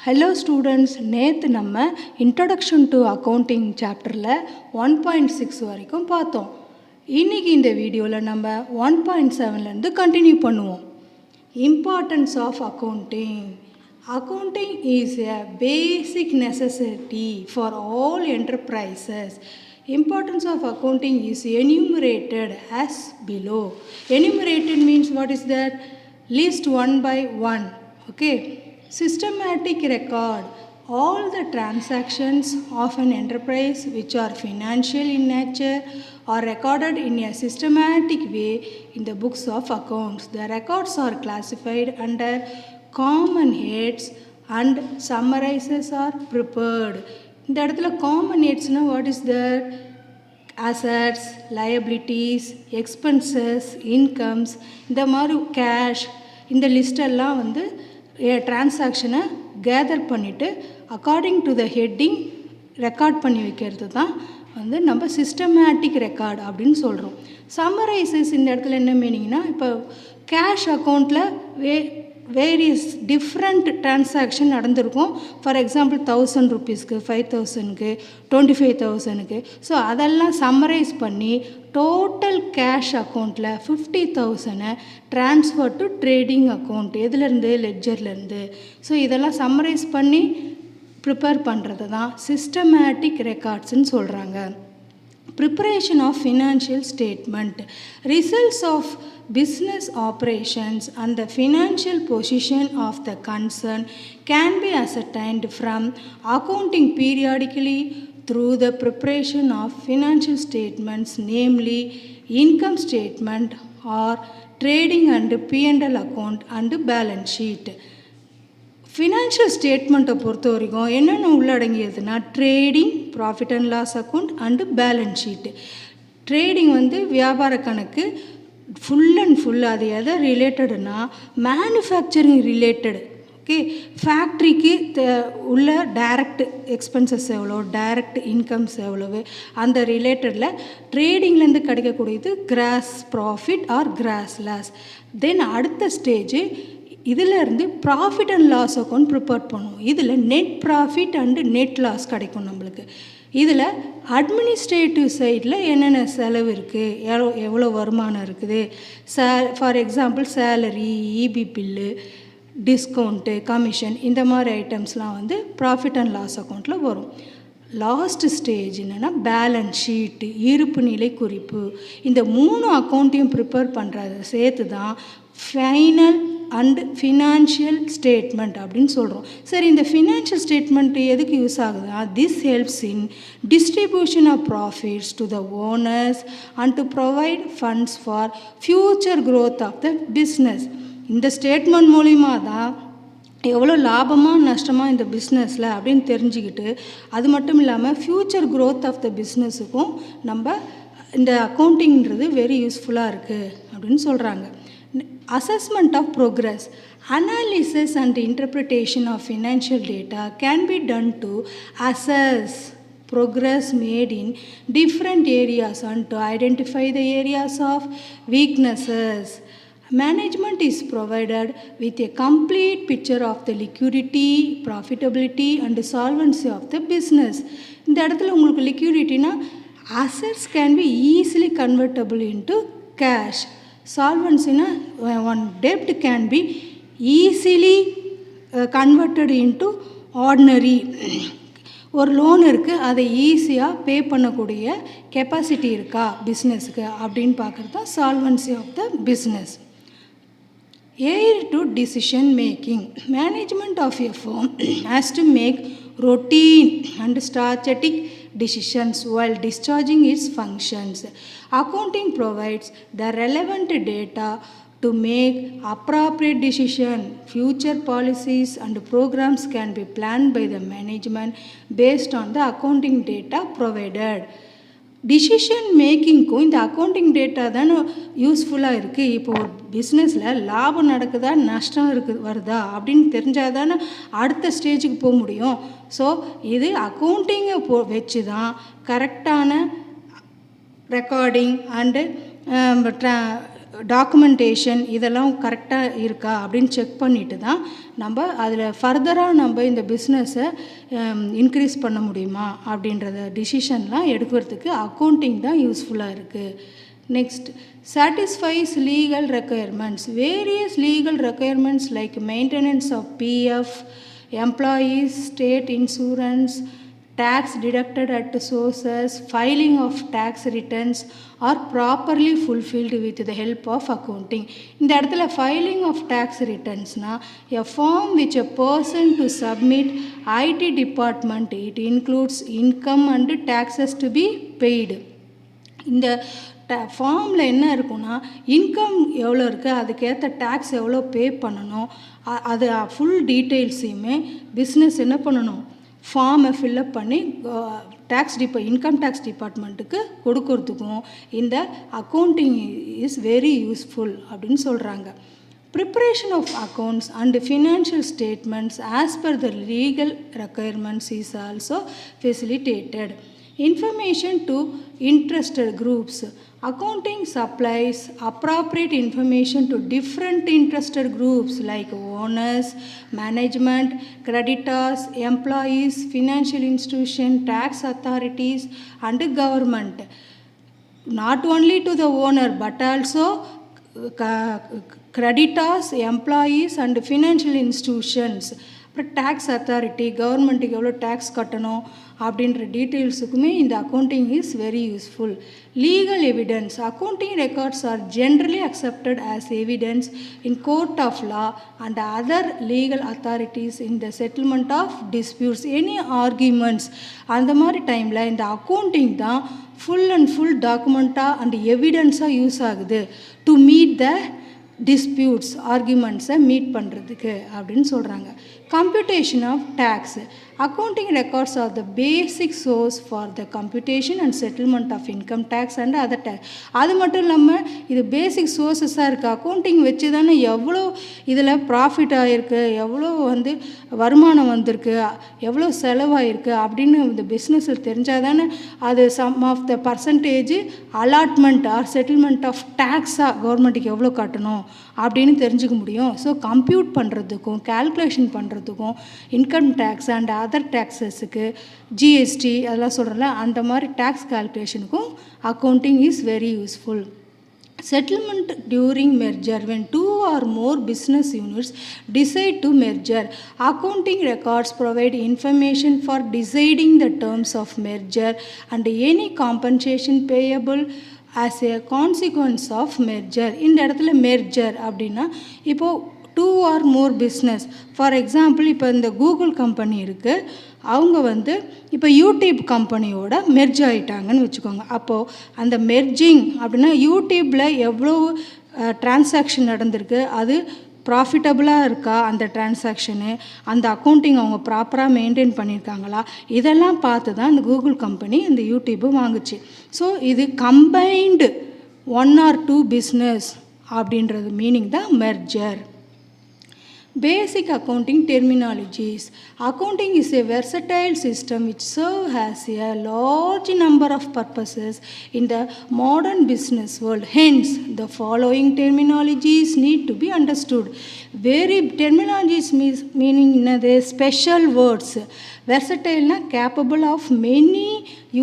Hello students, நேற்று நம்ம Introduction to Accounting சாப்டரில் 1.6 வரைக்கும் பார்த்தோம். இன்றைக்கி இந்த வீடியோவில் நம்ம 1.7லேருந்து கண்டினியூ பண்ணுவோம். Importance of Accounting. Accounting is a basic necessity for all enterprises. Importance of accounting is enumerated as below. Enumerated means what is that? List one by one. Okay. Systematic record. All the transactions of an enterprise which are financial in nature are recorded in a systematic way in the books of accounts. The records are classified under common heads and summarizes are prepared. இந்த இடத்துல common headsனா what is that? Assets, liabilities, expenses, incomes, இந்த மாதிரி cash, இந்த லிஸ்டெல்லாம் வந்து டிரான்சாக்ஷனை gather பண்ணிவிட்டு according to the heading record பண்ணி வைக்கிறது தான் வந்து நம்ம சிஸ்டமேட்டிக் ரெக்கார்ட் அப்படின்னு சொல்கிறோம். சம்மரைசஸ் இந்த இடத்துல என்ன மீனிங்னா, இப்போ கேஷ் அக்கௌண்ட்டில் வேரியஸ் டிஃப்ரெண்ட் டிரான்சாக்ஷன் நடந்திருக்கும். ஃபார் எக்ஸாம்பிள் 1000 ருபீஸ்க்கு, 5000க்கு, 25,000க்கு. ஸோ அதெல்லாம் சம்மரைஸ் பண்ணி டோட்டல் கேஷ் அக்கௌண்ட்டில் 50,000 ட்ரான்ஸ்ஃபர் டு ட்ரேடிங் அக்கௌண்ட், எதுலேருந்து, லெட்ஜர்லேருந்து. ஸோ இதெல்லாம் சம்மரைஸ் பண்ணி ப்ரிப்பேர் பண்ணுறது தான் சிஸ்டமேட்டிக் ரெக்கார்ட்ஸ்ன்னு சொல்கிறாங்க. Preparation of financial statement. Results of business operations and the financial position of the concern can be ascertained from accounting periodically through the preparation of financial statements, namely income statement or trading and P&L account and balance sheet. Financial ஸ்டேட்மெண்ட்டை பொறுத்த வரைக்கும் என்னென்ன உள்ளடங்கியதுன்னா, trading, profit and loss account and balance sheet. Trading வந்து வியாபார கணக்கு full and full. அது எதை ரிலேட்டடுனா, மேனுஃபேக்சரிங் ரிலேட்டடு. ஓகே, ஃபேக்ட்ரிக்கு உள்ள டைரக்ட் எக்ஸ்பென்சஸ் எவ்வளோ, டைரக்ட் இன்கம்ஸ் எவ்வளவு, அந்த ரிலேட்டடில் ட்ரேடிங்லேருந்து கிடைக்கக்கூடியது gross profit or gross loss. Then அடுத்த ஸ்டேஜு இதிலேருந்து profit and loss account prepare பண்ணுவோம். இதில் net profit and net loss கிடைக்கும் நம்மளுக்கு. இதில் அட்மினிஸ்ட்ரேட்டிவ் சைடில் என்னென்ன செலவு இருக்குது, எவ்வளோ வருமானம் இருக்குது, for example salary, EB bill, discount, commission, இந்த மாதிரி ஐட்டம்ஸ்லாம் வந்து ப்ராஃபிட் அண்ட் லாஸ் அக்கௌண்ட்டில் வரும். லாஸ்ட் ஸ்டேஜ் என்னென்னா பேலன்ஸ் ஷீட்டு, இருப்பு நிலை குறிப்பு. இந்த 3 அக்கௌண்ட்டையும் ப்ரிப்பேர் பண்ணுறத சேர்த்து தான் ஃபைனல் அண்டு ஃபினான்ஷியல் ஸ்டேட்மெண்ட் அப்படின்னு சொல்கிறோம். சரி, இந்த ஃபினான்ஷியல் ஸ்டேட்மெண்ட் எதுக்கு யூஸ் ஆகுதுன்னா, this helps in distribution of profits to the owners and to provide funds for future growth of the business. இந்த ஸ்டேட்மெண்ட் மூலிமா தான் எவ்வளோ லாபமாக நஷ்டமாக இந்த பிஸ்னஸில் அப்படின்னு தெரிஞ்சுக்கிட்டு, அது மட்டும் இல்லாமல் ஃப்யூச்சர் க்ரோத் ஆஃப் த பிஸ்னஸுக்கும் நம்ம இந்த அக்கௌண்டிங்கிறது வெரி யூஸ்ஃபுல்லாக இருக்குது அப்படின்னு சொல்கிறாங்க. Assessment of progress. Analysis and interpretation of financial data can be done to assess progress made in different areas and to identify the areas of weaknesses. Management is provided with a complete picture of the liquidity, profitability and solvency of the business. இந்த இடத்துல உங்களுக்கு liquidityனா, assets can be easily convertible into cash. Solvency-na, one debt can be easily converted into ordinary. ஒரு loan இருக்குது, அதை ஈஸியாக பே பண்ணக்கூடிய capacity இருக்கா பிஸ்னஸுக்கு அப்படின்னு பார்க்குறது தான் solvency of the business. Aid to decision making. Management of a firm has to make routine and strategic decisions while discharging its functions. Accounting provides the relevant data to make appropriate decision. Future policies and programs can be planned by the management based on the accounting data provided. Decision மேக்கிங்க்கும் இந்த accounting data தானே யூஸ்ஃபுல்லாக இருக்குது. இப்போ ஒரு பிஸ்னஸில் லாபம் நடக்குதா, நஷ்டம் வருதா அப்படின்னு தெரிஞ்சால் தானே அடுத்த ஸ்டேஜுக்கு போக முடியும். ஸோ இது அக்கௌண்டிங்கை வச்சு தான் கரெக்டான ரெக்கார்டிங் அண்டு டாக்குமெண்டேஷன் இதெல்லாம் கரெக்டாக இருக்கா அப்படின்னு செக் பண்ணிட்டு தான் நம்ம அதில் ஃபர்தராக நம்ம இந்த பிஸ்னஸை இன்க்ரீஸ் பண்ண முடியுமா அப்படின்றத டிசிஷன்லாம் எடுக்கிறதுக்கு அக்கௌண்டிங் தான் யூஸ்ஃபுல்லாக இருக்குது. Next, satisfies legal requirements. Various legal requirements like maintenance of PF, employees, state insurance, tax deducted at sources, filing of tax returns are properly fulfilled with the help of accounting. இந்த இடத்துல filing of tax returnsனா a form which a person to submit IT department. It includes income and taxes to be paid. இந்த ஃபார்மில் என்ன இருக்குன்னா income எவ்வளோ இருக்குது, அதுக்கேற்ற tax எவ்வளோ பே பண்ணணும், அது ஃபுல் டீட்டெயில்ஸையுமே பிஸ்னஸ் என்ன பண்ணணும், ஃபார்மை ஃபில்லப் பண்ணி இன்கம் டேக்ஸ் டிபார்ட்மெண்ட்டுக்கு கொடுக்கறதுக்கும் இந்த அக்கௌண்டிங் இஸ் வெரி யூஸ்ஃபுல் அப்படின்னு சொல்கிறாங்க. Preparation of accounts and financial statements as per the legal requirements is also facilitated. Information to interested groups. Accounting supplies appropriate information to different interested groups like owners, management, creditors, employees, financial institutions, tax authorities, and government. Not only to the owner but also creditors, employees, and financial institutions. அப்புறம் tax authority, கவர்மெண்ட்டுக்கு எவ்வளோ tax கட்டணும் அப்படின்ற டீட்டெயில்ஸுக்குமே இந்த accounting is very useful. Legal evidence. Accounting records are generally accepted as evidence in court of law and other legal authorities in the settlement of disputes, any arguments. அந்த மாதிரி டைமில் இந்த அக்கௌண்டிங் தான் ஃபுல் அண்ட் ஃபுல் டாக்குமெண்ட்டாக and எவிடன்ஸாக use ஆகுது to meet the disputes, ஆர்கியூமெண்ட்ஸை meet பண்ணுறதுக்கு அப்படின்னு சொல்கிறாங்க. Computation of tax. Accounting records R the basic source for the computation and settlement of income tax and other tax. அது மட்டும் இல்லாமல் இது பேசிக் சோர்ஸஸாக இருக்குது. அக்கௌண்டிங் வச்சு தானே எவ்வளோ இதில் ப்ராஃபிட் ஆகிருக்கு, எவ்வளோ வருமானம் வந்திருக்கு, எவ்வளோ செலவாயிருக்கு அப்படின்னு இந்த பிஸ்னஸில் தெரிஞ்சால் தானே அது sum of the percentage allotment or settlement of டேக்ஸாக கவர்மெண்ட்டுக்கு எவ்வளோ கட்டணும் அப்படின்னு தெரிஞ்சுக்க முடியும். ஸோ கம்ப்யூட் பண்ணுறதுக்கும் கேல்குலேஷன் பண்ணுறதுக்கும் இன்கம் டேக்ஸ் அண்ட் அதர் டேக்ஸஸுக்கு ஜிஎஸ்டி அதெல்லாம் சொல்கிறல அந்த மாதிரி டேக்ஸ் கால்குலேஷனுக்கும் accounting is very useful. Settlement during merger. When two or more business units decide to merger, accounting records provide information for deciding the terms of merger and any compensation payable as a consequence of merger. இந்த இடத்துல merger அப்படின்னா இப்போது two or more business, for example இப்போ இந்த Google company இருக்குது, அவங்க இப்போ YouTube கம்பெனியோட மெர்ஜ் ஆகிட்டாங்கன்னு வச்சுக்கோங்க. அப்போது அந்த மெர்ஜிங் அப்படின்னா யூடியூப்பில் எவ்வளோ டிரான்சாக்ஷன் நடந்திருக்கு, அது ப்ராஃபிட்டபுளாக இருக்கா அந்த டிரான்சாக்ஷனு, அந்த அக்கௌண்டிங் அவங்க ப்ராப்பராக மெயின்டைன் பண்ணியிருக்காங்களா, இதெல்லாம் பார்த்து தான் இந்த கூகுள் கம்பெனி இந்த யூடியூப்பு வாங்குச்சு. ஸோ இது combined one or two business அப்படின்றது மீனிங் தான் merger. Basic accounting terminologies. Accounting is a versatile system which serves as a large number of purposes in the modern business world. Hence, the following terminologies need to be understood. Very terminologies meaning special words. Versatile na capable of many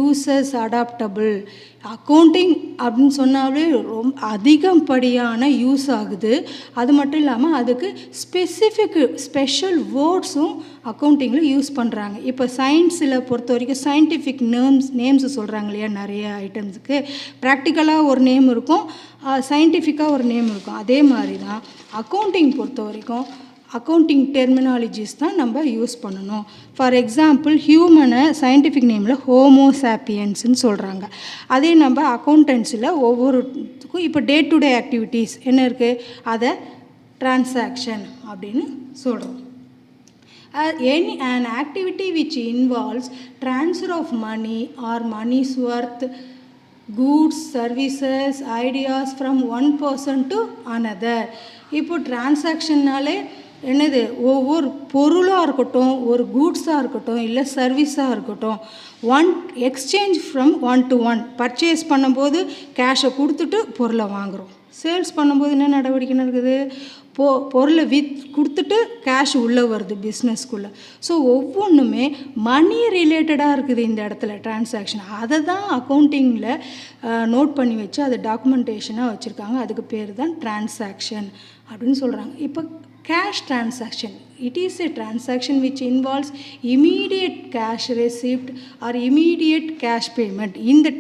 uses, adaptable. Accounting அப்படின்னு சொன்னாலே ரொம்ப அதிகப்படியான use ஆகுது. அது மட்டும் இல்லாமல் அதுக்கு special வேர்ட்ஸும் அக்கௌண்டிங்கில் use பண்ணுறாங்க. இப்போ சயின்ஸில் பொறுத்த வரைக்கும் சயின்டிஃபிக் நேம்ஸ் சொல்கிறாங்க இல்லையா, நிறைய ஐட்டம்ஸுக்கு ப்ராக்டிக்கலாக ஒரு நேம் இருக்கும், சயின்டிஃபிக்காக ஒரு நேம் இருக்கும். அதே மாதிரி தான் அக்கௌண்டிங் பொறுத்த வரைக்கும் அக்கௌண்டிங் டெர்மினாலஜிஸ் தான் நம்ம யூஸ் பண்ணணும். ஃபார் எக்ஸாம்பிள் ஹியூமனை சயின்டிஃபிக் நேமில் ஹோமோசாப்பியன்ஸ்ன்னு சொல்கிறாங்க. அதே நம்ம அக்கௌண்டன்ஸில் ஒவ்வொருத்துக்கும் இப்போ டே டு டே ஆக்டிவிட்டீஸ் என்ன இருக்குது, அதை டிரான்சாக்ஷன் அப்படின்னு சொல்கிறோம். An activity which involves transfer of money or money's worth, goods, services, ideas from one person to another. இப்போ டிரான்சாக்ஷன்னாலே என்னது, ஒவ்வொரு பொருளாக இருக்கட்டும், ஒரு கூட்ஸாக இருக்கட்டும், இல்லை சர்வீஸாக இருக்கட்டும், exchange from one to one. Purchase பண்ணும்போது கேஷை கொடுத்துட்டு பொருளை வாங்குகிறோம். சேல்ஸ் பண்ணும்போது என்ன நடவடிக்கை நடக்குது? பொருளை கொடுத்துட்டு கேஷ் உள்ளே வருது பிஸ்னஸ்க்குள்ளே. ஸோ ஒவ்வொன்றுமே மணி ரிலேட்டடாக இருக்குது இந்த இடத்துல டிரான்சாக்ஷன். அதை தான் அக்கௌண்டிங்கில் நோட் பண்ணி வச்சு அதை டாக்குமெண்டேஷனாக வச்சுருக்காங்க. அதுக்கு பேர் தான் டிரான்சாக்ஷன் அப்படின்னு சொல்கிறாங்க. இப்போ cash transaction, it is a transaction which involves immediate cash receipt or immediate cash payment. இந்த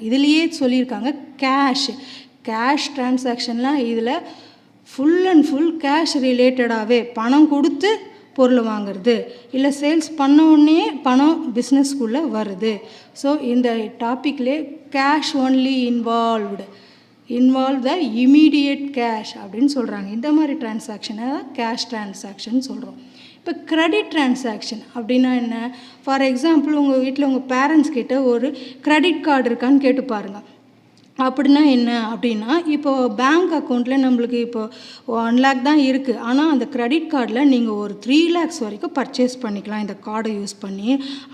இதுலேயே சொல்லியிருக்காங்க cash டிரான்சாக்ஷன்லாம் இதில் ஃபுல் அண்ட் ஃபுல் கேஷ் ரிலேட்டடாகவே பணம் கொடுத்து பொருள் வாங்குறது, இல்லை சேல்ஸ் பண்ண உடனே பணம் பிஸ்னஸ்க்குள்ளே வருது. ஸோ இந்த டாப்பிக்லே cash only involve the immediate cash அப்படின்னு சொல்கிறாங்க. இந்த மாதிரி டிரான்சாக்ஷனை தான் கேஷ் டிரான்சாக்ஷன் சொல்கிறோம். இப்போ கிரெடிட் டிரான்சாக்ஷன் அப்படின்னா என்ன? ஃபார் எக்ஸாம்பிள் உங்கள் வீட்டில் உங்கள் பேரண்ட்ஸ் கிட்ட ஒரு கிரெடிட் கார்டு இருக்கான்னு கேட்டு பாருங்கள். அப்படின்னா என்ன அப்படின்னா, இப்போது பேங்க் அக்கௌண்ட்டில் நம்மளுக்கு இப்போ 1 lakh தான் இருக்குது. ஆனால் அந்த கிரெடிட் கார்டில் நீங்கள் ஒரு 3 lakhs வரைக்கும் பர்ச்சேஸ் பண்ணிக்கலாம் இந்த கார்டை யூஸ் பண்ணி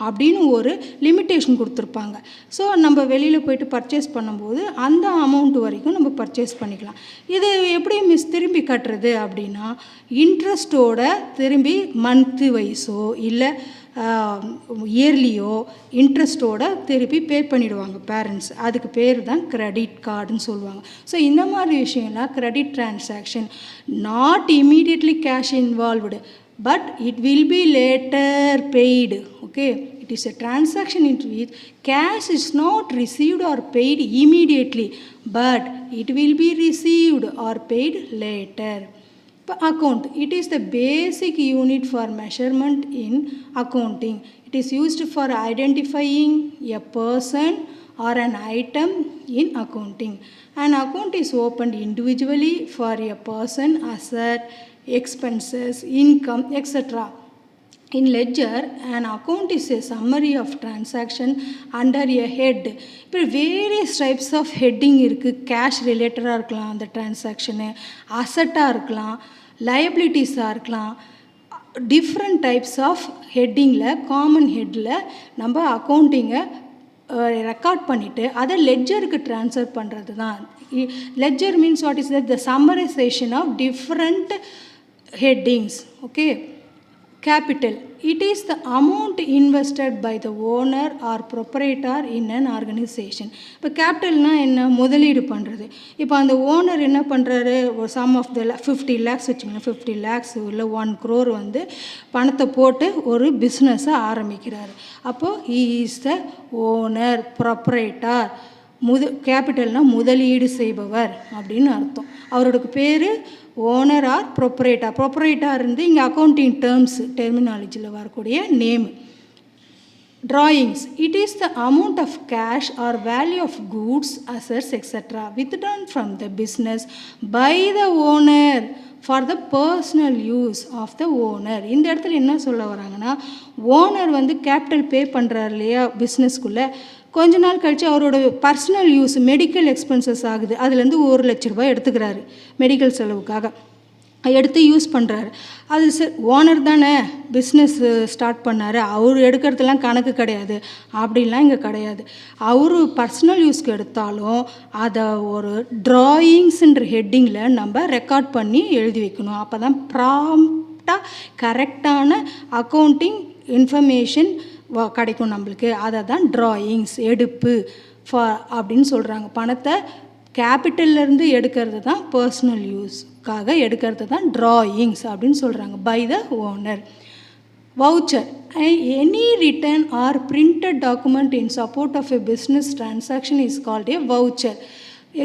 அப்படின்னு ஒரு லிமிட்டேஷன் கொடுத்துருப்பாங்க. ஸோ நம்ம வெளியில் போய்ட்டு பர்ச்சேஸ் பண்ணும்போது அந்த அமௌண்ட் வரைக்கும் நம்ம பர்ச்சேஸ் பண்ணிக்கலாம். இது எப்படி திரும்பி கட்டுறது அப்படின்னா, இன்ட்ரெஸ்ட்டோட திரும்பி மந்த்து வைஸோ இல்லை இயர்லியோ இன்ட்ரெஸ்ட்டோட திருப்பி பே பண்ணிவிடுவாங்க பேரண்ட்ஸ். அதுக்கு பேர் தான் கிரெடிட் கார்டுன்னு சொல்லுவாங்க. ஸோ இந்த மாதிரி விஷயம்லாம் credit transaction. Not immediately cash involved, but it will be later paid. Okay, it is a transaction in which cash is not received or paid immediately, but it will be received or paid later. Account, it is the basic unit for measurement in accounting. It is used for identifying a person or an item in accounting. An account is opened individually for a person, asset, expenses, income, etc. In ledger, an account is a summary of transaction under a head. இப்போ various types of heading இருக்குது. Cash ரிலேட்டடாக இருக்கலாம் அந்த transaction, அசட்டாக இருக்கலாம், லைபிலிட்டிஸாக இருக்கலாம். Different types of ஹெட்டிங்கில் காமன் ஹெட்டில் நம்ம அக்கௌண்டிங்கை ரெக்கார்ட் பண்ணிவிட்டு அதை லெட்ஜருக்கு ட்ரான்ஸ்ஃபர் பண்ணுறது தான். Ledger means what is that? The summarization of different headings. Okay. Capital, it is the amount invested by the owner or proprietor in an organization. இப்போ கேபிட்டல்னால் என்ன? முதலீடு பண்ணுறது. இப்போ அந்த ஓனர் என்ன பண்ணுறாரு? ஒரு சம் ஆஃப் த 50 lakhs வச்சுக்கோங்க, 50 lakhs இல்லை 1 crore வந்து பணத்தை போட்டு ஒரு பிஸ்னஸை ஆரம்பிக்கிறாரு. அப்போது he is the owner, proprietor. கேபிட்டல்னால் முதலீடு செய்பவர் அப்படின்னு அர்த்தம். அவரோட பேர் ஓனர் ஆர் ப்ரொப்ரேட்டர். ப்ரொப்ரேட்டர் இருந்து இங்கே அக்கௌண்டிங் டெர்மினாலஜியில் வரக்கூடிய name. Drawings, it is the amount of cash or value of goods, assets, etc. withdrawn from the business by the owner for the personal use of the owner. இந்த இடத்துல என்ன சொல்ல வராங்கன்னா, owner வந்து capital பே பண்ணுறாரு இல்லையா பிஸ்னஸ்க்குள்ளே, கொஞ்ச நாள் கழித்து அவரோட பர்சனல் யூஸ் மெடிக்கல் எக்ஸ்பென்சஸ் ஆகுது, அதுலேருந்து 1 லட்ச ரூபாய் எடுத்துக்கிறாரு மெடிக்கல் செலவுக்காக, எடுத்து யூஸ் பண்ணுறாரு. அது ஓனர் தானே பிஸ்னஸ் ஸ்டார்ட் பண்ணார், அவர் எடுக்கிறதுலாம் கணக்கு கிடையாது. அப்படின்லாம் இங்கே கிடையாது. அவர் பர்சனல் யூஸ்க்கு எடுத்தாலும் அதை ஒரு ட்ராயிங்ஸுன்ற ஹெட்டிங்கில் நம்ம ரெக்கார்ட் பண்ணி எழுதி வைக்கணும். அப்போ தான் ப்ராம்ப்டாக கரெக்டான அக்கௌண்டிங் இன்ஃபர்மேஷன் கிடைக்கும் நம்மளுக்கு. அதை தான் ட்ராயிங்ஸ், எடுப்பு அப்படின்னு சொல்கிறாங்க. பணத்தை கேபிட்டல்லேருந்து எடுக்கிறது தான் பர்சனல் யூஸ்க்காக எடுக்கிறது தான் ட்ராயிங்ஸ் அப்படின்னு சொல்கிறாங்க. By the owner. Voucher, any written or printed document in support of a business transaction is called a voucher.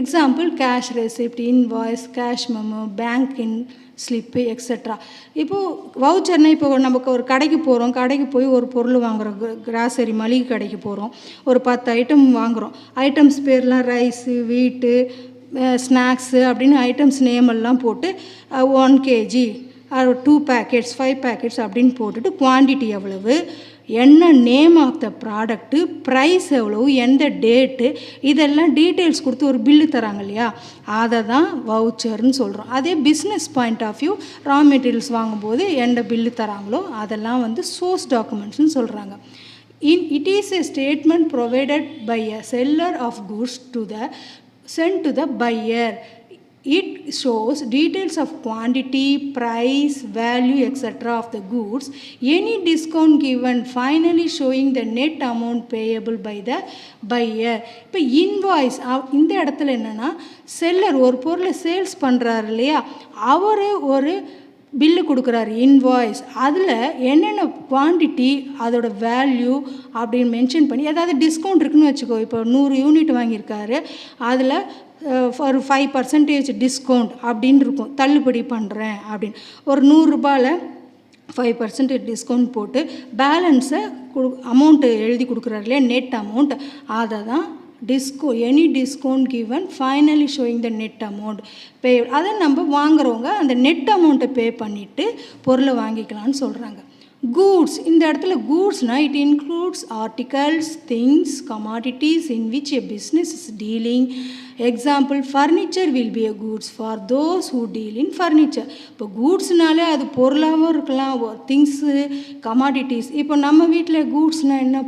Example cash receipt, invoice, cash memo, bank in slip, extra. இப்போது வவுச்சர்னால் இப்போ நமக்கு ஒரு கடைக்கு போகிறோம், கடைக்கு போய் ஒரு பொருள் வாங்குகிறோம், கிராசரி மளிகை கடைக்கு போகிறோம், ஒரு 10 ஐட்டம் வாங்குகிறோம். ஐட்டம்ஸ் பேர்லாம் ரைஸு, வீட்டு, ஸ்நாக்ஸு அப்படின்னு ஐட்டம்ஸ் நேமெல்லாம் போட்டு 1 kg, 2 packets, 5 packets அப்படின்னு போட்டுட்டு குவான்டிட்டி எவ்வளவு, என்ன name of the product, price எவ்வளவு, எந்த டேட்டு, இதெல்லாம் டீட்டெயில்ஸ் கொடுத்து ஒரு பில்லு தராங்க இல்லையா, அதை தான் வவுச்சர்னு சொல்கிறோம். அதே business point of view raw materials வாங்கும்போது எந்த பில்லு தராங்களோ அதெல்லாம் வந்து சோர்ஸ் டாக்குமெண்ட்ஸ்னு சொல்கிறாங்க. It is a statement provided by a seller of goods sent to the buyer. It shows details of quantity, price, value, etc. of the goods. Any discount given, finally showing the net amount payable by the buyer. இப்போ invoice இந்த இடத்துல என்னென்னா seller ஒரு பொருளை sales பண்ணுறாரு இல்லையா, அவர் ஒரு bill கொடுக்குறாரு இன்வாய்ஸ். அதில் என்னென்ன குவான்டிட்டி அதோட வேல்யூ அப்படின்னு மென்ஷன் பண்ணி, ஏதாவது டிஸ்கவுண்ட் இருக்குன்னு வச்சுக்கோ. இப்போ 100 யூனிட் வாங்கியிருக்காரு, அதில் ஒரு 5% டிஸ்கவுண்ட் அப்படின்னு இருக்கும், தள்ளுபடி பண்ணுறேன் அப்படின்னு. ஒரு 100 ரூபாயில் 5% டிஸ்கவுண்ட் போட்டு பேலன்ஸை அமௌண்ட்டு எழுதி கொடுக்குறாரு இல்லையா, நெட் அமௌண்ட். அதை தான் any discount given finally showing the net amount pay. அதை நம்ம வாங்குறவங்க அந்த நெட் அமௌண்ட்டை பே பண்ணிவிட்டு பொருளை வாங்கிக்கலான்னு சொல்கிறாங்க. கூட்ஸ், இந்த இடத்துல கூட்ஸ்னா it includes articles, things, commodities in which a business is dealing. Example, furniture will be a goods for those who deal in furniture. இப்போ கூட்ஸ்னாலே அது பொருளாகவும் இருக்கலாம், திங்ஸு, கமாடிட்டிஸ். இப்போ நம்ம வீட்டில் கூட்ஸ்னால் என்ன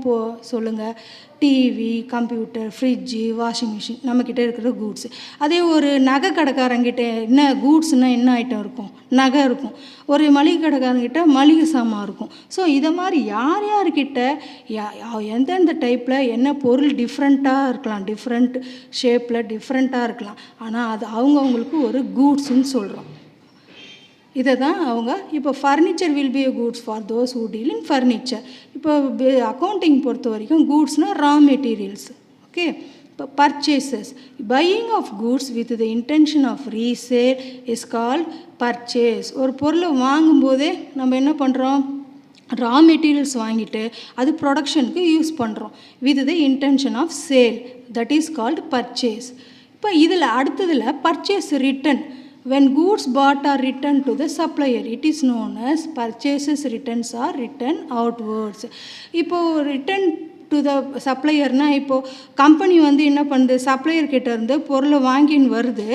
சொல்லுங்கள், TV, computer, fridge, washing machine, நம்மக்கிட்ட இருக்கிற கூட்ஸு. அதே ஒரு நகை கடைக்காரங்கிட்ட என்ன கூட்ஸ்னால் என்ன ஐட்டம் இருக்கும், நகை இருக்கும். ஒரு மளிகை கடைக்காரங்கிட்ட மளிகை சாமான் இருக்கும். ஸோ இதை மாதிரி யார் யார்கிட்ட எந்தெந்த டைப்பில் என்ன பொருள் டிஃப்ரெண்ட்டாக இருக்கலாம், டிஃப்ரெண்ட் ஷேப்பில் டிஃப்ரெண்ட்டாக இருக்கலாம், ஆனால் அது அவங்கவுங்களுக்கு ஒரு கூட்ஸுன்னு சொல்கிறோம். இதை தான் அவங்க இப்போ furniture will be a goods for those who deal in furniture. இப்போ அக்கௌண்டிங் பொறுத்த வரைக்கும் கூட்ஸ்னால் ரா மெட்டீரியல்ஸ். ஓகே. இப்போ purchases, buying of goods with the intention of resale is called purchase. ஒரு பொருளை வாங்கும்போதே நம்ம என்ன பண்ணுறோம், ரா மெட்டீரியல்ஸ் வாங்கிட்டு அது ப்ரொடக்ஷனுக்கு யூஸ் பண்ணுறோம் with the intention of sale, that is called purchase. இப்போ இதில் அடுத்ததில் purchase return. When goods bought are returned to the supplier, it is known as purchases returns are written outwards. இப்போது ரிட்டன் டு த சப்ளையர்னால், இப்போது company வந்து என்ன பண்ணுது, supplier கிட்டேருந்து பொருளை வாங்கின்னு வருது,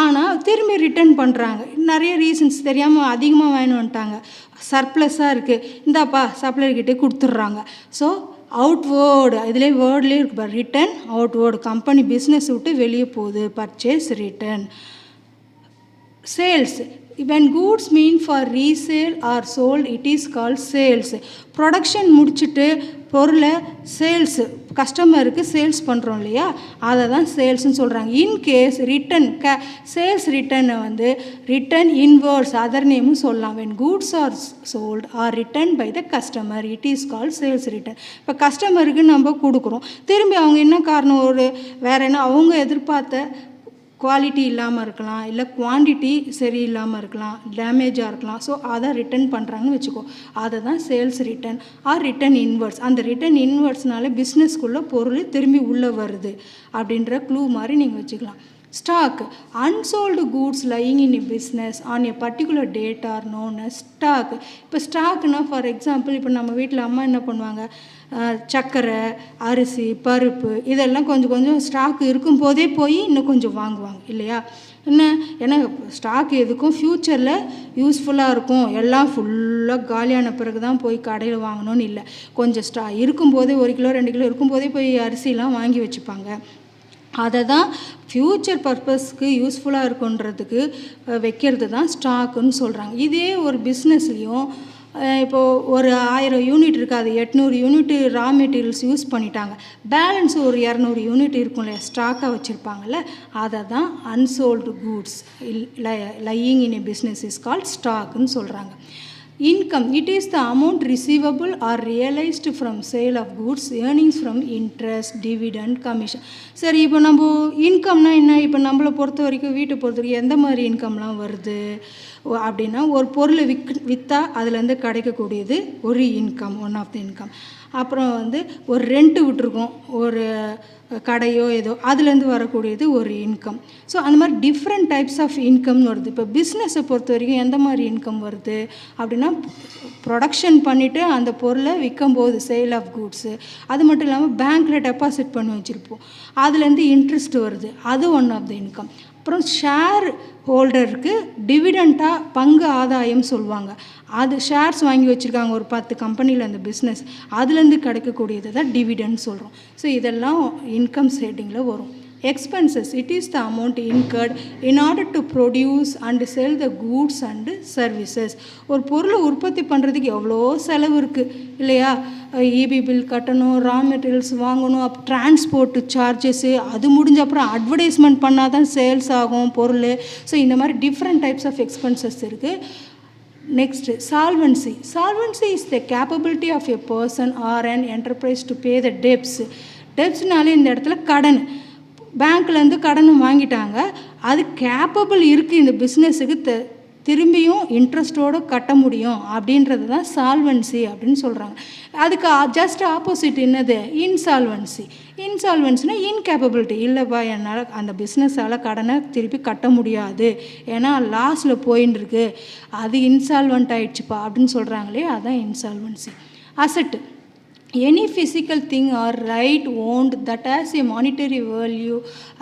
ஆனால் திரும்பி ரிட்டர்ன் பண்ணுறாங்க. நிறைய ரீசன்ஸ் தெரியாமல் அதிகமாக வாங்கின்னு வந்துட்டாங்க, சர்ப்ளஸாக இருக்குது, இந்தாப்பா சப்ளையர்கிட்டே கொடுத்துட்றாங்க. ஸோ அவுட்வேர்டு, இதிலே வேர்ட்லேயே இருக்கு, ரிட்டன் அவுட்வேர்டு, கம்பெனி பிஸ்னஸ் விட்டு வெளியே போகுது, purchase return. Sales, when goods mean for resale or sold, it is called sales. Production முடிச்சுட்டு பொருளை சேல்ஸ், கஸ்டமருக்கு சேல்ஸ் பண்ணுறோம் இல்லையா, அதை தான் சேல்ஸ்ன்னு சொல்கிறாங்க. இன்கேஸ் ரிட்டன் சேல்ஸ் ரிட்டனை வந்து ரிட்டன் இன்வர்ஸ் அதர் நேமும் சொல்லலாம். when goods are sold or returned by the customer, it is called sales return. இப்போ கஸ்டமருக்கு நம்ம கொடுக்குறோம், திரும்பி அவங்க என்ன காரணம், ஒரு வேறு என்ன அவங்க எதிர்பார்த்த குவாலிட்டி இல்லாமல் இருக்கலாம், இல்லை குவான்டிட்டி சரியில்லாமல் இருக்கலாம், டேமேஜாக இருக்கலாம். ஸோ அதை ரிட்டன் பண்ணுறாங்கன்னு வச்சுக்கோ, அதை தான் sales return or return inwards. அந்த ரிட்டன் இன்வர்ஸ்னால பிஸ்னஸ்க்குள்ளே பொருள் திரும்பி உள்ளே வருது அப்படின்ற க்ளூ மாதிரி நீங்கள் வச்சுக்கலாம். Stock, unsold goods lying in a business on a particular date are known as stock. இப்போ ஸ்டாக்னா ஃபார் எக்ஸாம்பிள், இப்போ நம்ம வீட்டில் அம்மா என்ன பண்ணுவாங்க, சர்க்கரை, அரிசி, பருப்பு இதெல்லாம் கொஞ்சம் கொஞ்சம் ஸ்டாக் இருக்கும்போதே போய் இன்னும் கொஞ்சம் வாங்குவாங்க இல்லையா. என்ன, ஏன்னா ஸ்டாக் எதுக்கும் ஃப்யூச்சரில் யூஸ்ஃபுல்லாக இருக்கும், எல்லாம் ஃபுல்லாக காலியான பிறகு தான் போய் கடையில் வாங்கணும்னு இல்லை. கொஞ்சம் இருக்கும்போதே 1 கிலோ 2 கிலோ இருக்கும்போதே போய் அரிசிலாம் வாங்கி வச்சுப்பாங்க. அதை தான் ஃப்யூச்சர் பர்பஸ்க்கு யூஸ்ஃபுல்லாக இருக்குன்றதுக்கு வைக்கிறது தான் ஸ்டாக்குன்னு சொல்கிறாங்க. இதே ஒரு பிஸ்னஸ்லேயும் இப்போது ஒரு 1000 யூனிட் இருக்காது, 800 யூனிட் ரா மெட்டீரியல்ஸ் யூஸ் பண்ணிட்டாங்க, பேலன்ஸ் ஒரு 200 யூனிட் இருக்கும் இல்லையா, ஸ்டாக்காக வச்சுருப்பாங்கள்ல, அதை தான் unsold goods lying in a business is called ஸ்டாக்குன்னு சொல்கிறாங்க. Income, it is the amount receivable or realised from sale of goods, earnings from interest, dividend, commission. சரி, இப்போ நம்ம இன்கம்னா என்ன, இப்போ நம்மளை பொறுத்த வரைக்கும் வீட்டை பொறுத்த வரைக்கும் எந்த மாதிரி இன்கம்லாம் வருது அப்படின்னா, ஒரு பொருளை விற்றா அதுலேருந்து கிடைக்கக்கூடியது ஒரு income, one of the income. அப்புறம் வந்து ஒரு ரெண்ட்டு விட்டுருக்கோம், ஒரு கடையோ ஏதோ, அதுலேருந்து வரக்கூடியது ஒரு இன்கம். ஸோ அந்த மாதிரி டிஃப்ரெண்ட் டைப்ஸ் ஆஃப் இன்கம்னு வருது. இப்போ பிஸ்னஸை பொறுத்த வரைக்கும் எந்த மாதிரி இன்கம் வருது அப்படின்னா, ப்ரொடக்ஷன் பண்ணிவிட்டு அந்த பொருளை விற்கும்போது சேல் ஆஃப் கூட்ஸு, அது மட்டும் இல்லாமல் பேங்க்கில் டெபாசிட் பண்ணி வச்சுருப்போம், அதுலேருந்து இன்ட்ரெஸ்ட் வருது, அது ஒன் ஆஃப் த இன்கம். அப்புறம் ஷேர் ஹோல்டருக்கு டிவிடெண்ட்டாக பங்கு ஆதாயம் சொல்லுவாங்க, அது ஷேர்ஸ் வாங்கி வச்சுருக்காங்க ஒரு 10 கம்பெனியில் அந்த பிஸ்னஸ், அதுலேருந்து கிடைக்கக்கூடியது தான் டிவிடெண்ட் சொல்கிறோம். ஸோ இதெல்லாம் இன்கம் ஸ்டேட்டிங்கில் வரும். Expenses, it is the amount incurred in order to produce and sell the goods and services. ஒரு பொருளை உற்பத்தி பண்ணுறதுக்கு எவ்வளோ செலவு இருக்குது இல்லையா? இபி பில் கட்டணும், ரா மெட்டீரியல்ஸ் வாங்கணும், அப்புறம் டிரான்ஸ்போர்ட்டு சார்ஜஸ்ஸு, அது முடிஞ்ச அப்புறம் அட்வர்டைஸ்மெண்ட் பண்ணால் தான் சேல்ஸ் ஆகும் பொருள். ஸோ இந்த மாதிரி டிஃப்ரெண்ட் டைப்ஸ் ஆஃப் எக்ஸ்பென்சஸ் இருக்குது. Next solvency. Solvency is the capability of a person or an enterprise to pay the debts. டெப்ஸ்னாலே இந்த இடத்துல கடன், பேங்க்லேருந்து கடன் வாங்கிட்டாங்க, அது கேப்பபிள் இருக்குது இந்த பிஸ்னஸுக்கு திரும்பியும் இன்ட்ரெஸ்ட்டோடு கட்ட முடியும் அப்படின்றது தான் சால்வன்சி அப்படின்னு சொல்கிறாங்க. அதுக்கு ஜஸ்ட் ஆப்போசிட் என்னது? இன்சால்வன்சி. இன்சால்வன்சினா இன்கேப்பபிலிட்டி, இல்லைப்பா என்னால் அந்த பிஸ்னஸால் கடனை திருப்பி கட்ட முடியாது, ஏன்னா லாஸில் போயின்னு இருக்கு, அது இன்சால்வெண்ட் ஆயிடுச்சுப்பா அப்படின்னு சொல்கிறாங்களே, அதுதான் இன்சால்வன்சி. அசட்டு, any physical thing or right owned that has a monetary value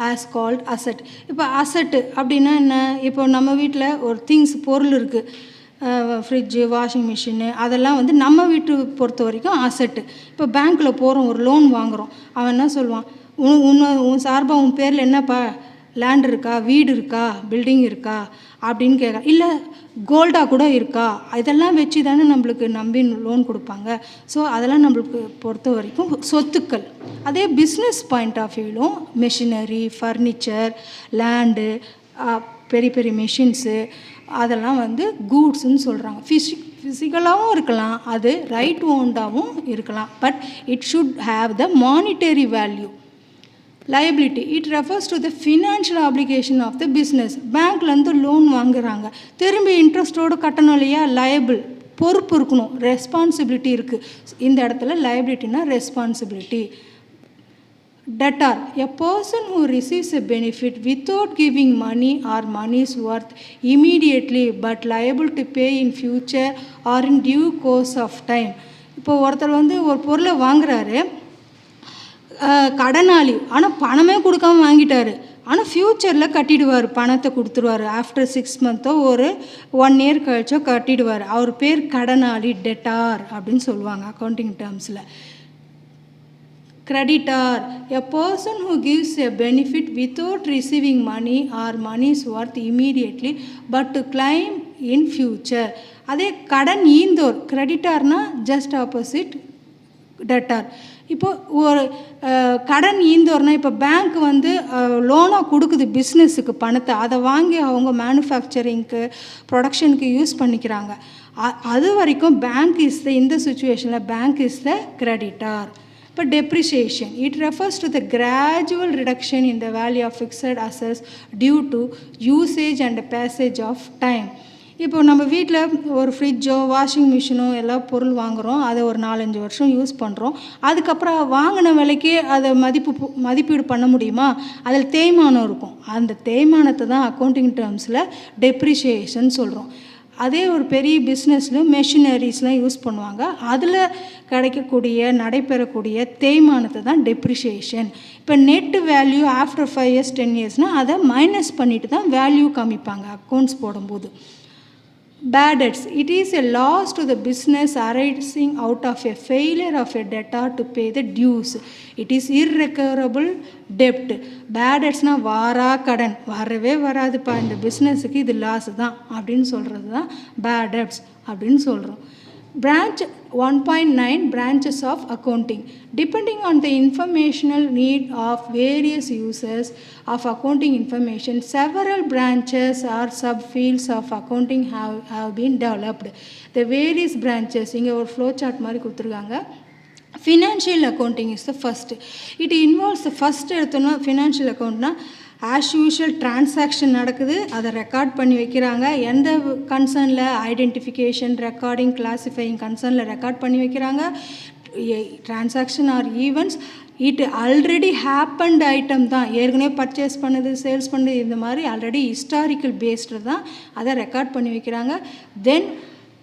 as called asset. இப்போ அசட்டு அப்படின்னா என்ன? இப்போ நம்ம வீட்டில் ஒரு திங்ஸ் பொருள் இருக்குது, ஃப்ரிட்ஜு, வாஷிங் மிஷினு, அதெல்லாம் வந்து நம்ம வீட்டு பொறுத்த வரைக்கும் அசட்டு. இப்போ பேங்க்கில் போகிறோம், ஒரு லோன் வாங்குகிறோம், அவன் என்ன சொல்லுவான்? உன் சார்பாக உன் பேரில் என்னப்பா லேண்ட் இருக்கா, வீடு இருக்கா, பில்டிங் இருக்கா அப்படின்னு கேட்குறான். இல்லை கோல்டாக கூட இருக்கா, இதெல்லாம் வச்சு தானே நம்மளுக்கு நம்பி லோன் கொடுப்பாங்க. ஸோ அதெல்லாம் நம்மளுக்கு பொறுத்த வரைக்கும் சொத்துக்கள். அதே பிஸ்னஸ் பாயிண்ட் ஆஃப் வியூலும் மெஷினரி, ஃபர்னிச்சர், லேண்டு, பெரிய பெரிய மெஷின்ஸு, அதெல்லாம் வந்து கூட்ஸுன்னு சொல்கிறாங்க. ஃபிசிக்கலாகவும் இருக்கலாம், அது ரைட் ஓன்டாகவும் இருக்கலாம், but it should have the monetary value. Liability, it refers to the financial obligation of the business. பேங்க்லேருந்து லோன் வாங்குறாங்க, திரும்பி இன்ட்ரெஸ்ட்டோடு கட்டணும் இல்லையா? லயபிள், பொறுப்பு இருக்கணும், ரெஸ்பான்சிபிலிட்டி இருக்குது. இந்த இடத்துல லயபிலிட்டினா responsibility. Debtor, a person who receives a benefit without giving money or money's worth immediately but liable to pay in future or in due course of time. இப்போ ஒருத்தர் வந்து ஒரு பொருளை வாங்குறாரு, கடனாளி, ஆனால் பணமே கொடுக்காம வாங்கிட்டாரு, ஆனால் ஃப்யூச்சரில் கட்டிடுவார், பணத்தை கொடுத்துருவார், ஆஃப்டர் 6 மந்த்தோ ஒரு 1 இயர் கழிச்சோ கட்டிடுவார். அவர் பேர் கடனாளி, டெட்டார் அப்படின்னு சொல்லுவாங்க accounting டேர்ம்ஸில். Creditor, a person who gives a benefit without receiving money or money's worth immediately but to claim in future. அதே கடன் ஈந்தோர், கிரெடிட்டார்னா ஜஸ்ட் ஆப்போசிட் டெட்டார். இப்போ ஒரு கடன் ஈந்தோர்னா, இப்போ பேங்க் வந்து லோனாக கொடுக்குது பிஸ்னஸுக்கு பணத்தை, அதை வாங்கி அவங்க மேனுஃபேக்சரிங்க்கு, ப்ரொடக்ஷனுக்கு யூஸ் பண்ணிக்கிறாங்க. அது வரைக்கும் பேங்க் இஸ் த, இந்த சுச்சுவேஷனில் பேங்க் இஸ் த கிரெடிட்டார். இப்போ depreciation, it refers to the gradual reduction in the value of fixed assets due to usage and passage of time. இப்போ நம்ம வீட்டில் ஒரு ஃப்ரிட்ஜோ, வாஷிங் மிஷினோ எல்லாம் பொருள் வாங்குகிறோம், அதை ஒரு 4-5 வருஷம் யூஸ் பண்ணுறோம், அதுக்கப்புறம் வாங்கின விலைக்கே அதை மதிப்பீடு பண்ண முடியுமா? அதில் தேய்மானம் இருக்கும், அந்த தேய்மானத்தை தான் அக்கௌண்டிங் டேர்ம்ஸில் டெப்ரிஷியேஷன் சொல்கிறோம். அதே ஒரு பெரிய பிஸ்னஸ்லையும் மெஷினரிஸ்லாம் யூஸ் பண்ணுவாங்க, அதில் கிடைக்கக்கூடிய நடைபெறக்கூடிய தேய்மானத்தை தான் டெப்ரிஷியேஷன். இப்போ நெட் வேல்யூ ஆஃப்டர் 5 இயர்ஸ் 10 இயர்ஸ்னால் அதை மைனஸ் பண்ணிட்டு தான் வேல்யூ காமிப்பாங்க அக்கௌண்ட்ஸ் போடும்போது. Bad debts, it is a loss to the business arising out of a failure of a debtor to pay the dues. It is irrecoverable debt. Bad debtsனா வாரா கடன், வரவே வராதுப்பா இந்த பிஸ்னஸுக்கு, இது லாஸ் தான் அப்படின்னு சொல்கிறது தான் bad debts அப்படின்னு சொல்கிறோம். Branch 1.9, branches of accounting. Depending on the informational need of various users of accounting information, several branches or subfields of accounting have been developed. The various branches, இங்கே ஒரு flow chart மாதிரி கொடுத்துருக்காங்க. Financial accounting is the first. It involves the first எடுத்தோன்னா financial accountனா as usual transaction நடக்குது, அதை record பண்ணி வைக்கிறாங்க. எந்த கன்சர்னில்? ஐடென்டிஃபிகேஷன், ரெக்கார்டிங், கிளாஸிஃபையிங் கன்சர்னில் ரெக்கார்ட் பண்ணி வைக்கிறாங்க. Transaction or events, it already happened item தான், ஏற்கனவே பர்ச்சேஸ் பண்ணுது, சேல்ஸ் பண்ணுது, இந்த மாதிரி ஆல்ரெடி ஹிஸ்டாரிக்கல் பேஸ்டு தான் அதை ரெக்கார்ட் பண்ணி வைக்கிறாங்க. தென்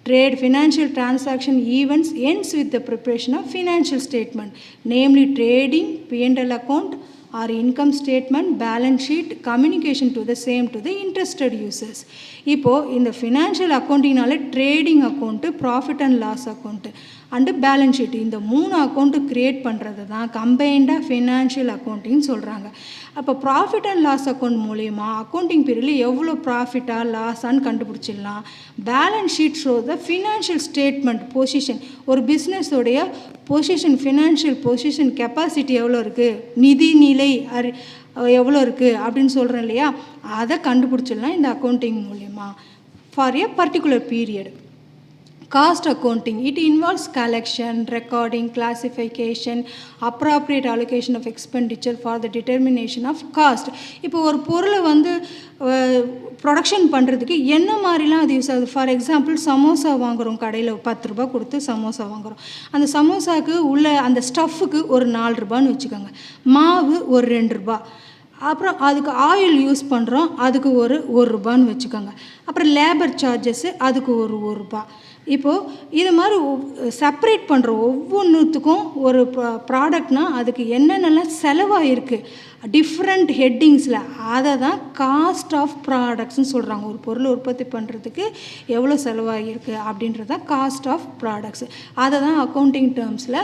trade, financial transaction events ends with the preparation of financial statement, namely trading, P&L account or income statement, balance sheet, communication to the same to the interested users. இப்போ இந்த financial அக்கௌண்டிங்னால trading account, profit and loss account, and balance sheet. இந்த 3 account create பண்ணுறது தான் கம்பைன்டாக financial அக்கௌண்டிங்னு சொல்கிறாங்க. அப்போ profit and loss account மூலிமா accounting பீரியடில் எவ்வளோ ப்ராஃபிட்டாக லாஸான்னு கண்டுபிடிச்சிடலாம். Balance sheet show the financial statement position, ஒரு பிஸ்னஸோடைய பொசிஷன், ஃபினான்ஷியல் பொசிஷன் கெப்பாசிட்டி எவ்வளோ இருக்குது, நிதி நிலை எவ்வளோ இருக்குது அப்படின்னு சொல்கிறேன் இல்லையா, அதை கண்டுபிடிச்சிடலாம் இந்த அக்கௌண்டிங் மூலிமா for a particular period. Cost accounting, it involves collection, recording, classification, appropriate allocation of expenditure for the determination of cost. இப்போ ஒரு பொருளை ப்ரொடக்ஷன் பண்ணுறதுக்கு என்ன மாதிரிலாம் அது யூஸ் ஆகுது. ஃபார் எக்ஸாம்பிள் சமோசா வாங்குகிறோம், கடையில் 10 ரூபா கொடுத்து சமோசா வாங்குகிறோம். அந்த சமோசாவுக்கு உள்ள அந்த ஸ்டஃப்புக்கு ஒரு 4 ரூபான்னு வச்சுக்கோங்க, மாவு ஒரு 2 ரூபா, அப்புறம் அதுக்கு ஆயில் யூஸ் பண்ணுறோம், அதுக்கு ஒரு ரூபான்னு வச்சுக்கோங்க, அப்புறம் லேபர் சார்ஜஸ்ஸு அதுக்கு ஒரு ரூபா. இப்போது இது மாதிரி செப்பரேட் பண்ணுற ஒவ்வொன்றுத்துக்கும் ஒரு ப்ராடக்ட்னால் அதுக்கு என்னென்னலாம் செலவாகிருக்கு டிஃப்ரெண்ட் ஹெட்டிங்ஸில், அதை தான் காஸ்ட் ஆஃப் ப்ராடக்ட்ஸ்னு சொல்கிறாங்க. ஒரு பொருள் உற்பத்தி பண்ணுறதுக்கு எவ்வளோ செலவாகிருக்கு அப்படின்றது தான் காஸ்ட் ஆஃப் ப்ராடக்ட்ஸ். அதை தான் அக்கௌண்டிங் டேர்ம்ஸில்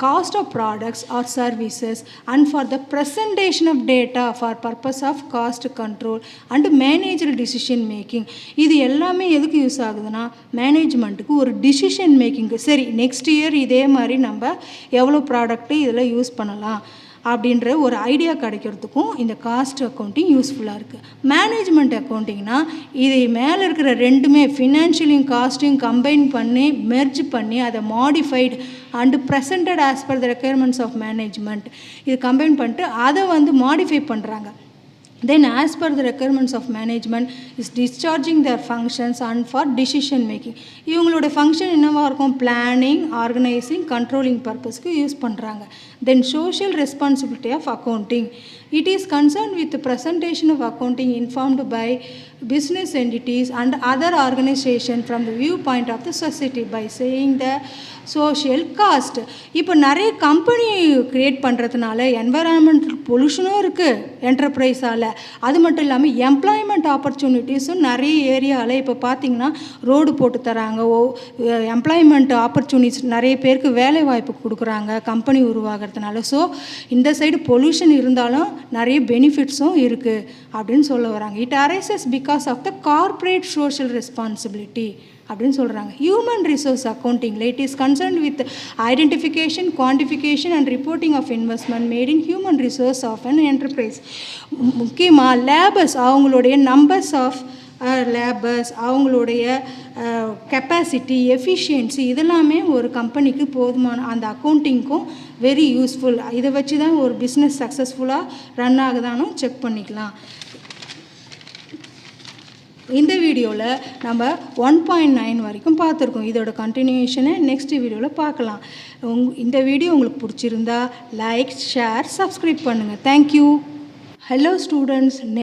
cost of products or services and for the presentation of data for purpose of cost control and managerial decision making. இது எல்லாமே எதுக்கு யூஸ் ஆகுதுன்னா மேனேஜ்மெண்ட்டுக்கு ஒரு டிசிஷன் மேக்கிங்கு. சரி, நெக்ஸ்ட் இயர் இதே மாதிரி நம்ம எவ்வளோ ப்ராடக்ட்டு இதில் யூஸ் பண்ணலாம் அப்படின்ற ஒரு ஐடியா கிடைக்கிறதுக்கும் இந்த காஸ்ட் அக்கௌண்டிங் யூஸ்ஃபுல்லாக இருக்குது. மேனேஜ்மெண்ட் அக்கௌண்டிங்னா இது மேலே இருக்கிற ரெண்டுமே ஃபினான்ஷியலையும் காஸ்ட்டையும் கம்பைன் பண்ணி மெர்ஜ் பண்ணி அதை modified and presented as per the requirements of management, இது கம்பைன் பண்ணிட்டு அதை மாடிஃபை பண்ணுறாங்க. Then as per the requirements of management is discharging their functions and for decision making. இவங்களோட ஃபங்க்ஷன் என்னவாக இருக்கும், பிளானிங், ஆர்கனைசிங், கண்ட்ரோலிங் பர்பஸ்க்கு யூஸ் பண்ணுறாங்க. Then social responsibility of accounting. It is concerned with the presentation of accounting informed by business entities and other organization from the viewpoint of the society by saying the social cost. இப்போ நிறைய company create பண்ணுறதுனால environmental பொல்யூஷனும் இருக்குது என்டர்ப்ரைஸால். அது மட்டும் இல்லாமல் employment ஆப்பர்ச்சுனிட்டிஸும் நிறைய ஏரியாவில் இப்போ பார்த்திங்கன்னா ரோடு போட்டு தராங்க, எம்ப்ளாய்மெண்ட் ஆப்பர்ச்சுனிட்டிஸ் நிறைய பேருக்கு வேலை வாய்ப்பு கொடுக்குறாங்க கம்பெனி உருவாகிறதுனால. ஸோ இந்த சைடு பொல்யூஷன் இருந்தாலும் நிறைய பெனிஃபிட்ஸும் இருக்குது அப்படின்னு சொல்ல வராங்க. It arises because of the corporate social responsibility அப்படின்னு சொல்கிறாங்க. ஹியூமன் ரிசோர்ஸ் அக்கௌண்டிங்கில் it is concerned with identification, quantification and reporting of investment made in human resource of an enterprise. முக்கியமாக லேபர்ஸ், அவங்களுடைய நம்பர்ஸ் ஆஃப் லேபர்ஸ், அவங்களுடைய capacity, efficiency, இதெல்லாமே ஒரு கம்பெனிக்கு போதுமான அந்த அக்கௌண்டிங்க்கும் வெரி யூஸ்ஃபுல். இதை வச்சு தான் ஒரு பிஸ்னஸ் சக்ஸஸ்ஃபுல்லாக ரன் ஆகுதானும் செக் பண்ணிக்கலாம். இந்த வீடியோவில் நம்ம 1.9 வரைக்கும் பார்த்துருக்கோம். இதோட கண்டினியூஷனை நெக்ஸ்ட் வீடியோவில் பார்க்கலாம். இந்த வீடியோ உங்களுக்கு பிடிச்சிருந்தா லைக், ஷேர், சப்ஸ்கிரைப் பண்ணுங்கள். தேங்க்யூ. Hello students.